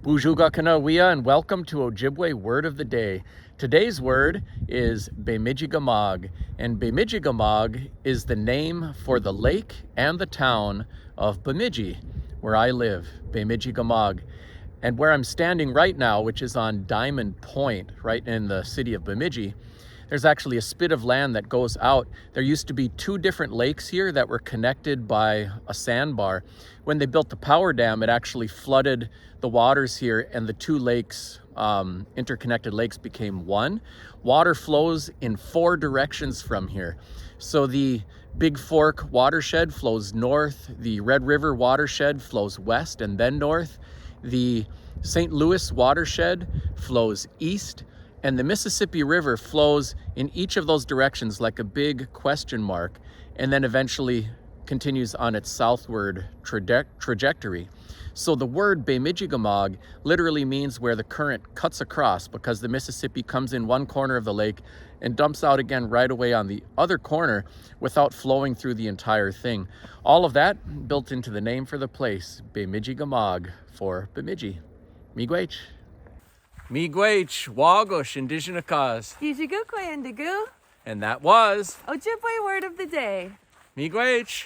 Bujuga Kanawia, and welcome to Ojibwe Word of the Day. Today's word is Bemijigamaag, and Bemijigamaag is the name for the lake and the town of Bemidji, where I live, Bemijigamaag. And where I'm standing right now, which is on Diamond Point, right in the city of Bemidji, there's actually a spit of land that goes out. There used to be two different lakes here that were connected by a sandbar. When they built the power dam, it actually flooded the waters here, and the two lakes, interconnected lakes, became one. Water flows in four directions from here. So the Big Fork watershed flows north, the Red River watershed flows west and then north, the St. Louis watershed flows east, and the Mississippi River flows in each of those directions like a big question mark, and then eventually continues on its southward trajectory. So the word Bemijigamaag literally means where the current cuts across, because the Mississippi comes in one corner of the lake and dumps out again right away on the other corner without flowing through the entire thing. All of that built into the name for the place, Bemijigamaag, for Bemidji. Miigwech. Miigwech, Wagosh, Indigenous. Yijigukwe Indigu. And that was Ojibwe Word of the Day. Miigwech.